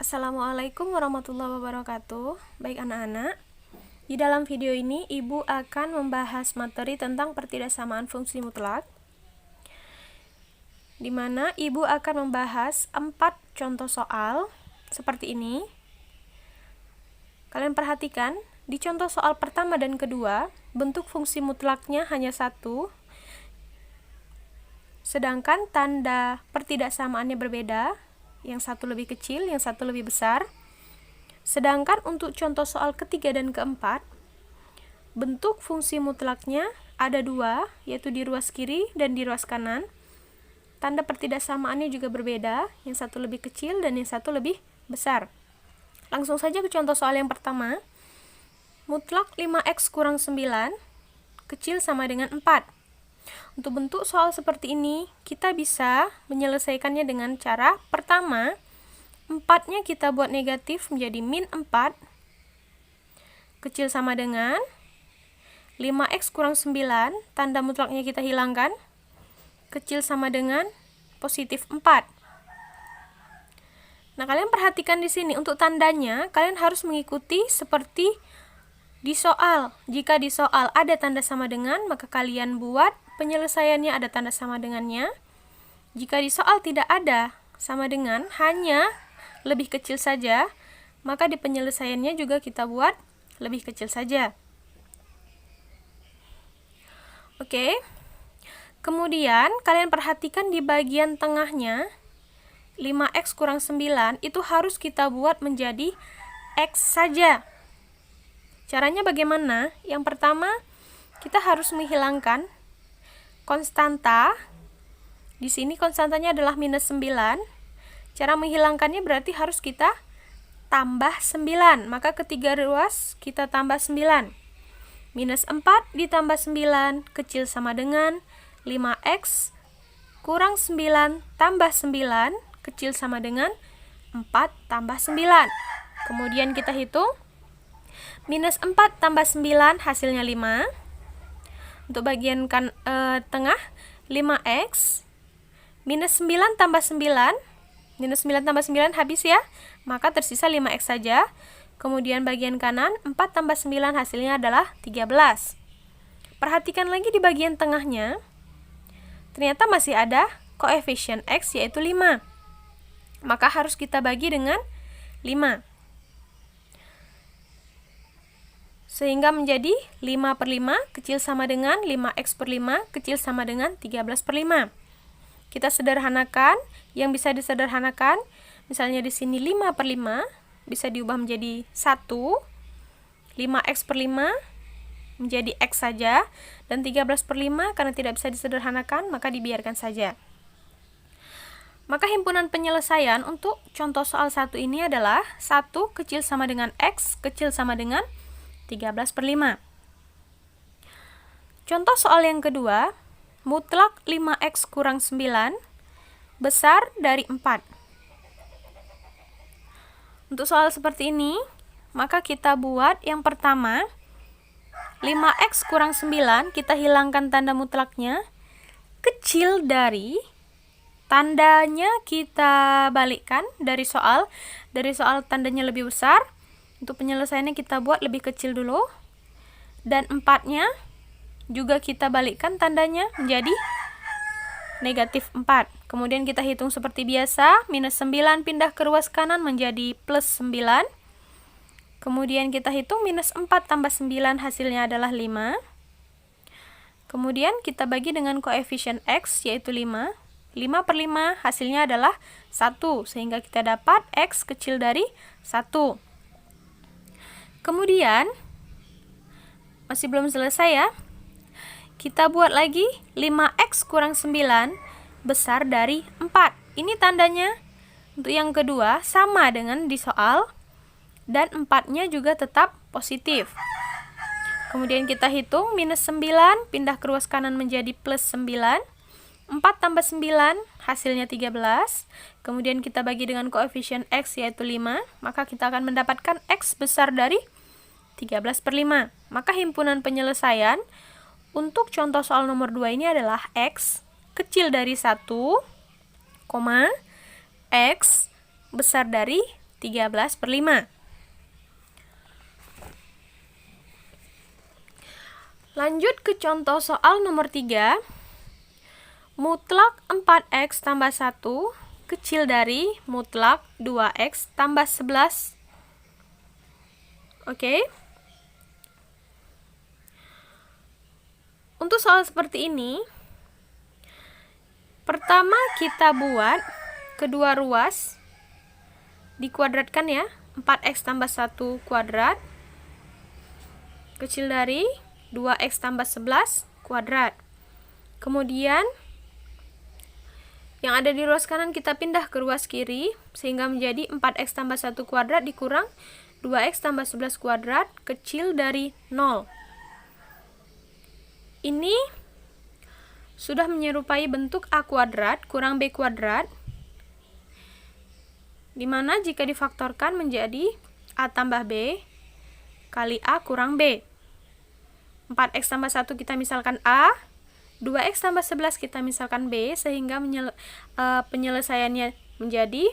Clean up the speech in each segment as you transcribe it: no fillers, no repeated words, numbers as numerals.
Assalamualaikum warahmatullahi wabarakatuh. Baik anak-anak, di dalam video ini Ibu akan membahas materi tentang pertidaksamaan fungsi mutlak, di mana Ibu akan membahas 4 contoh soal seperti ini. Kalian perhatikan, di contoh soal pertama dan kedua, bentuk fungsi mutlaknya hanya satu, sedangkan tanda pertidaksamaannya berbeda. Yang satu lebih kecil, yang satu lebih besar. Sedangkan untuk contoh soal ketiga dan keempat, bentuk fungsi mutlaknya ada dua, yaitu di ruas kiri dan di ruas kanan. Tanda pertidaksamaannya juga berbeda, yang satu lebih kecil dan yang satu lebih besar. Langsung saja ke contoh soal yang pertama. Mutlak 5x kurang 9 kecil sama dengan 4. Untuk bentuk soal seperti ini, kita bisa menyelesaikannya dengan cara pertama, 4-nya kita buat negatif menjadi min 4, kecil sama dengan 5x kurang 9, tanda mutlaknya kita hilangkan, kecil sama dengan positif 4. Nah, kalian perhatikan di sini, untuk tandanya, kalian harus mengikuti seperti di soal. Jika di soal ada tanda sama dengan, maka kalian buat penyelesaiannya ada tanda sama dengannya. Jika di soal tidak ada sama dengan, hanya lebih kecil saja, maka di penyelesaiannya juga kita buat lebih kecil saja. Oke. Kemudian kalian perhatikan di bagian tengahnya, 5x kurang 9 itu harus kita buat menjadi x saja. Caranya bagaimana? Yang pertama, kita harus menghilangkan konstanta. Di sini konstantanya adalah minus 9. Cara menghilangkannya berarti harus kita tambah 9. Maka ketiga ruas kita tambah 9. Minus 4 ditambah 9 kecil sama dengan 5x kurang 9 tambah 9 kecil sama dengan 4 tambah 9. Kemudian kita hitung. Minus 4 tambah 9 hasilnya 5. Untuk bagian tengah, 5x minus 9 tambah 9. Minus 9 tambah 9 habis ya. Maka tersisa 5x saja. Kemudian bagian kanan, 4 tambah 9 hasilnya adalah 13. Perhatikan lagi di bagian tengahnya. Ternyata masih ada koefisien x yaitu 5. Maka harus kita bagi dengan 5. Sehingga menjadi 5 per 5 kecil sama dengan 5x per 5 kecil sama dengan 13 per 5. Kita sederhanakan, yang bisa disederhanakan, misalnya di sini 5 per 5 bisa diubah menjadi 1, 5x per 5 menjadi x saja, dan 13 per 5 karena tidak bisa disederhanakan, maka dibiarkan saja. Maka himpunan penyelesaian untuk contoh soal 1 ini adalah 1 kecil sama dengan x kecil sama dengan 13 per 5. Contoh soal yang kedua, mutlak 5x kurang 9 besar dari 4. Untuk soal seperti ini, maka kita buat yang pertama, 5x kurang 9, kita hilangkan tanda mutlaknya, kecil dari, tandanya kita balikkan dari soal tandanya lebih besar. Untuk penyelesaiannya kita buat lebih kecil dulu. Dan 4-nya juga kita balikkan tandanya menjadi negatif 4. Kemudian kita hitung seperti biasa. Minus 9 pindah ke ruas kanan menjadi plus 9. Kemudian kita hitung minus 4 tambah 9 hasilnya adalah 5. Kemudian kita bagi dengan koefisien x yaitu 5. 5 per 5 hasilnya adalah 1. Sehingga kita dapat x kecil dari 1. Kemudian, masih belum selesai ya, kita buat lagi 5x kurang 9 besar dari 4. Ini tandanya untuk yang kedua sama dengan di soal, dan 4-nya juga tetap positif. Kemudian kita hitung, minus 9 pindah ke ruas kanan menjadi plus 9. 4 tambah 9 hasilnya 13. Kemudian kita bagi dengan koefisien x yaitu 5, maka kita akan mendapatkan x besar dari 13 per 5. Maka himpunan penyelesaian untuk contoh soal nomor 2 ini adalah x kecil dari 1, x besar dari 13/5. Lanjut ke contoh soal nomor 3. Mutlak 4x tambah 1 kecil dari mutlak 2x tambah 11. Oke. Untuk soal seperti ini, pertama kita buat kedua ruas dikuadratkan ya. 4x tambah 1 kuadrat kecil dari 2x tambah 11 kuadrat. Kemudian yang ada di ruas kanan kita pindah ke ruas kiri sehingga menjadi 4x tambah 1 kuadrat dikurang 2x tambah 11 kuadrat kecil dari 0. Ini sudah menyerupai bentuk A kuadrat kurang B kuadrat, dimana jika difaktorkan menjadi A tambah B kali A kurang B. 4x tambah 1 kita misalkan A, 2x tambah 11 kita misalkan B, sehingga penyelesaiannya menjadi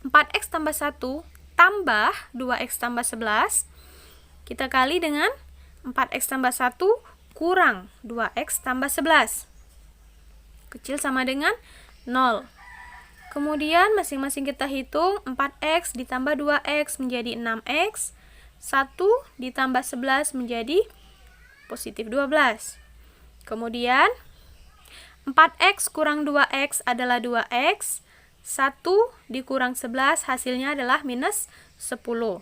4x tambah 1 tambah 2x tambah 11 kita kali dengan 4x tambah 1 kurang 2x tambah 11 kecil sama dengan 0. Kemudian masing-masing kita hitung. 4x ditambah 2x menjadi 6x, 1 ditambah 11 menjadi positif 12. Kemudian 4x kurang 2x adalah 2x, 1 dikurang 11 hasilnya adalah minus 10.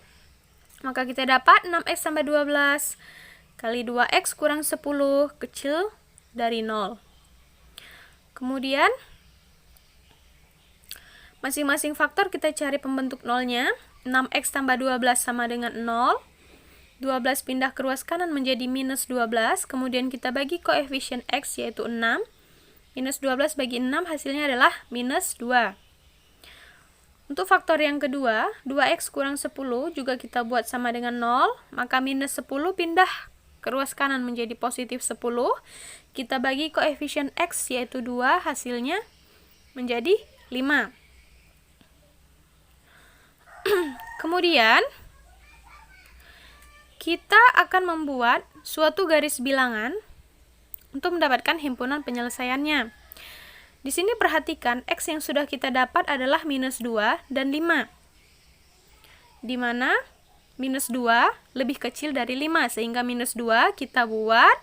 Maka kita dapat 6x tambah 12 kali 2x kurang 10 kecil dari 0. Kemudian masing-masing faktor kita cari pembentuk nolnya. 6x tambah 12 sama dengan 0. 12 pindah ke ruas kanan menjadi minus 12. Kemudian kita bagi koefisien x yaitu 6. Minus 12 bagi 6 hasilnya adalah minus 2. Untuk faktor yang kedua, 2x kurang 10 juga kita buat sama dengan 0. Maka minus 10 pindah ke ruas kanan menjadi positif 10. Kita bagi koefisien x yaitu 2, hasilnya menjadi 5. Kemudian kita akan membuat suatu garis bilangan untuk mendapatkan himpunan penyelesaiannya. Di sini perhatikan x yang sudah kita dapat adalah minus 2 dan 5. Di mana minus 2 lebih kecil dari 5, sehingga minus 2 kita buat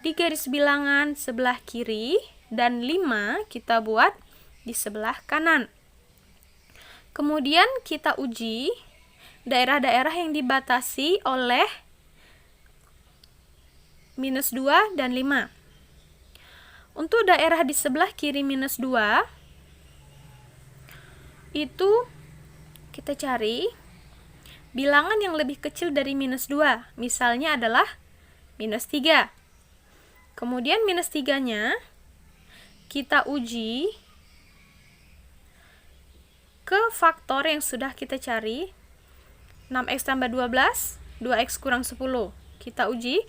di garis bilangan sebelah kiri dan 5 kita buat di sebelah kanan. Kemudian kita uji daerah-daerah yang dibatasi oleh minus 2 dan 5. Untuk daerah di sebelah kiri minus 2 itu kita cari bilangan yang lebih kecil dari minus 2, misalnya adalah minus 3. Kemudian minus 3-nya kita uji ke faktor yang sudah kita cari. 6x tambah 12, 2x kurang 10. Kita uji,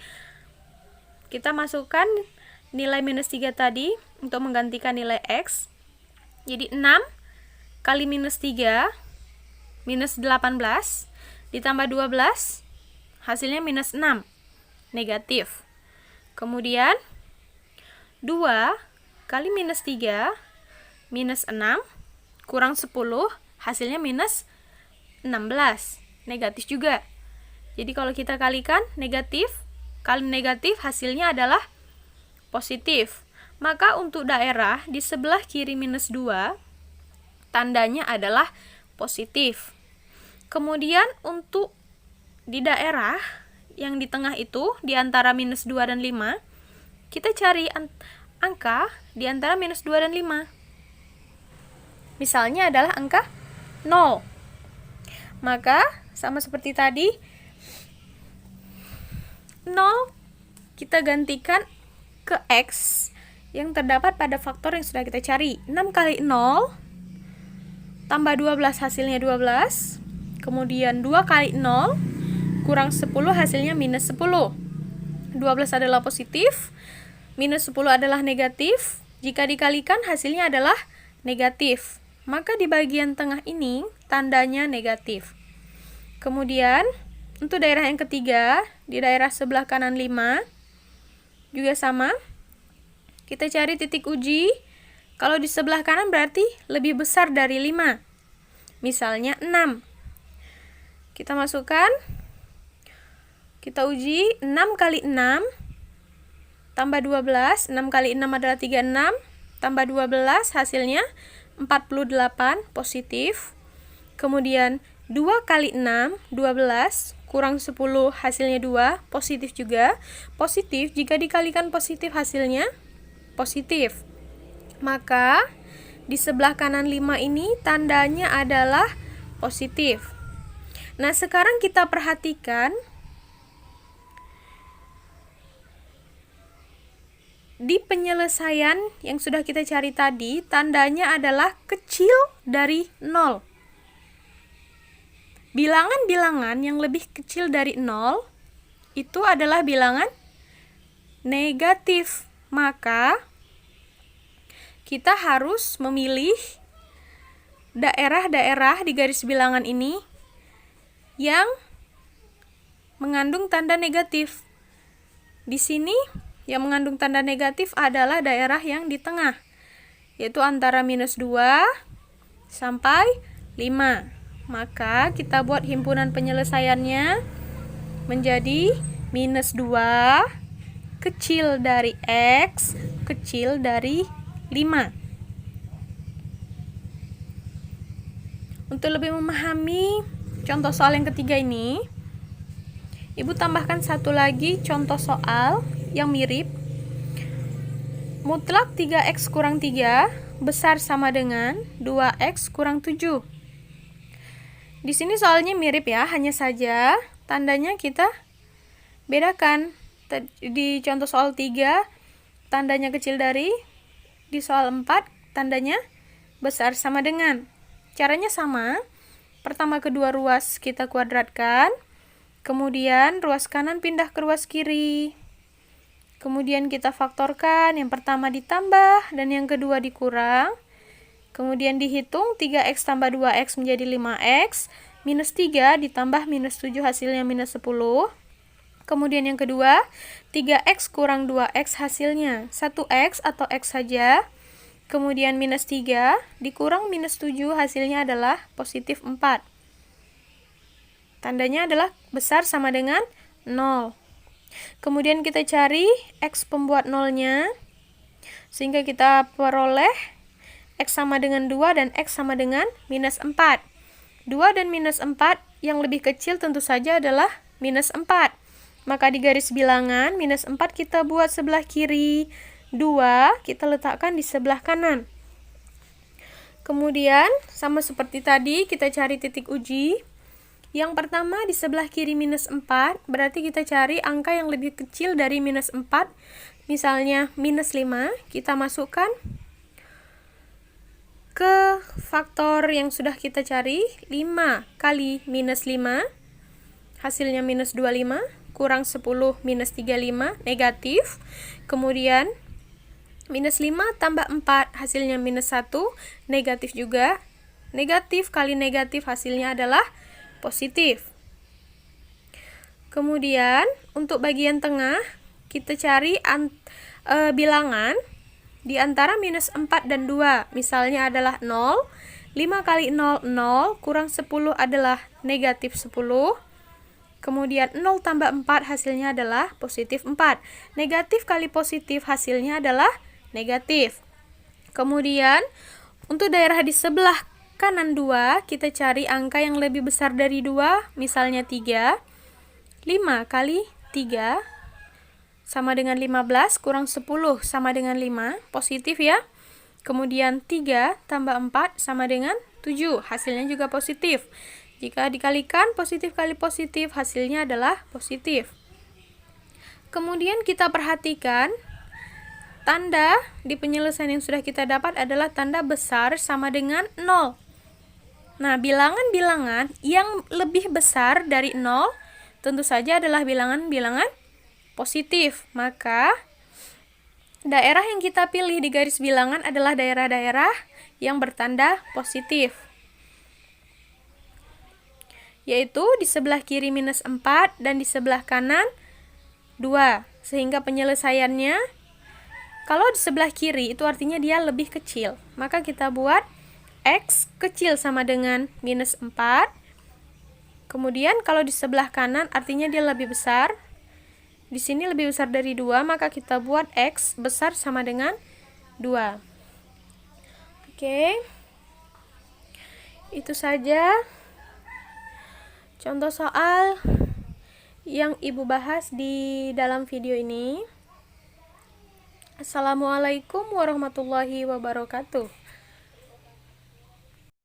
kita masukkan nilai minus 3 tadi untuk menggantikan nilai x. Jadi 6 kali minus 3, minus 18, ditambah 12, hasilnya minus 6, negatif. Kemudian 2 kali minus 3, minus 6, kurang 10, hasilnya minus 16, negatif juga. Jadi kalau kita kalikan negatif kali negatif hasilnya adalah positif. Maka untuk daerah di sebelah kiri minus 2 tandanya adalah positif. Kemudian untuk di daerah yang di tengah itu, di antara minus 2 dan 5, kita cari angka di antara minus 2 dan 5. Misalnya adalah angka 0. Maka, sama seperti tadi, 0 kita gantikan ke x yang terdapat pada faktor yang sudah kita cari. 6 kali 0, tambah 12 hasilnya 12. Kemudian 2 kali 0 kurang 10 hasilnya minus 10. 12 adalah positif, minus 10 adalah negatif. Jika dikalikan hasilnya adalah negatif. Maka di bagian tengah ini tandanya negatif. Kemudian untuk daerah yang ketiga, di daerah sebelah kanan 5 juga sama. Kita cari titik uji. Kalau di sebelah kanan berarti lebih besar dari 5. Misalnya 6. Kita masukkan, kita uji 6 kali 6 tambah 12. 6 kali 6 adalah 36, tambah 12 hasilnya 48 positif. Kemudian 2 kali 6, 12, kurang 10 hasilnya 2, positif juga. Positif jika dikalikan positif hasilnya positif. Maka di sebelah kanan 5 ini tandanya adalah positif. Nah, sekarang kita perhatikan di penyelesaian yang sudah kita cari tadi, tandanya adalah kecil dari 0. Bilangan-bilangan yang lebih kecil dari 0 itu adalah bilangan negatif. Maka kita harus memilih daerah-daerah di garis bilangan ini yang mengandung tanda negatif. Di sini yang mengandung tanda negatif adalah daerah yang di tengah, yaitu antara -2 sampai 5. Maka kita buat himpunan penyelesaiannya menjadi -2 kecil dari X kecil dari 5. Untuk lebih memahami contoh soal yang ketiga ini, Ibu tambahkan satu lagi contoh soal yang mirip. Mutlak 3X kurang 3 besar sama dengan 2X kurang 7. Di sini soalnya mirip ya, hanya saja tandanya kita bedakan. Di contoh soal 3 tandanya kecil dari, di soal 4 tandanya besar sama dengan. Caranya sama. Pertama kedua ruas kita kuadratkan, kemudian ruas kanan pindah ke ruas kiri. Kemudian kita faktorkan, yang pertama ditambah dan yang kedua dikurang. Kemudian dihitung 3X tambah 2X menjadi 5X, -3 ditambah -7 hasilnya -10. Kemudian yang kedua, 3X kurang 2X hasilnya 1X atau X saja. Kemudian -3 dikurang -7 hasilnya adalah positif 4. Tandanya adalah besar sama dengan 0. Kemudian kita cari X pembuat 0-nya, sehingga kita peroleh X sama dengan 2 dan X sama dengan -4. 2 dan -4 yang lebih kecil tentu saja adalah -4. Maka di garis bilangan, -4 kita buat sebelah kiri, 2 kita letakkan di sebelah kanan. Kemudian, sama seperti tadi, kita cari titik uji. Yang pertama di sebelah kiri -4, berarti kita cari angka yang lebih kecil dari -4. Misalnya -5, kita masukkan ke faktor yang sudah kita cari. 5 kali -5, hasilnya -25, kurang 10 -35, negatif. Kemudian -5 tambah 4, hasilnya -1, negatif juga. Negatif kali negatif hasilnya adalah positif. Kemudian untuk bagian tengah kita cari bilangan di antara -4 dan 2. Misalnya adalah 0. 5 kali 0, 0, kurang 10 adalah negatif 10. Kemudian 0 tambah 4 hasilnya adalah positif 4. Negatif kali positif hasilnya adalah negatif. Kemudian untuk daerah di sebelah kanan 2, kita cari angka yang lebih besar dari 2, misalnya 3. 5 kali 3 sama dengan 15, kurang 10 sama dengan 5, positif ya. Kemudian 3 tambah 4 sama dengan 7, hasilnya juga positif. Jika dikalikan positif kali positif, hasilnya adalah positif. Kemudian kita perhatikan tanda di penyelesaian yang sudah kita dapat adalah tanda besar sama dengan 0. Nah, bilangan-bilangan yang lebih besar dari 0 tentu saja adalah bilangan-bilangan positif. Maka daerah yang kita pilih di garis bilangan adalah daerah-daerah yang bertanda positif. yaitu di sebelah kiri minus 4 dan di sebelah kanan 2. Sehingga penyelesaiannya, kalau di sebelah kiri itu artinya dia lebih kecil. Maka kita buat X kecil sama dengan minus 4. Kemudian kalau di sebelah kanan artinya dia lebih besar. Di sini lebih besar dari 2, maka kita buat X besar sama dengan 2. Oke. Itu saja contoh soal yang Ibu bahas di dalam video ini. Assalamualaikum warahmatullahi wabarakatuh.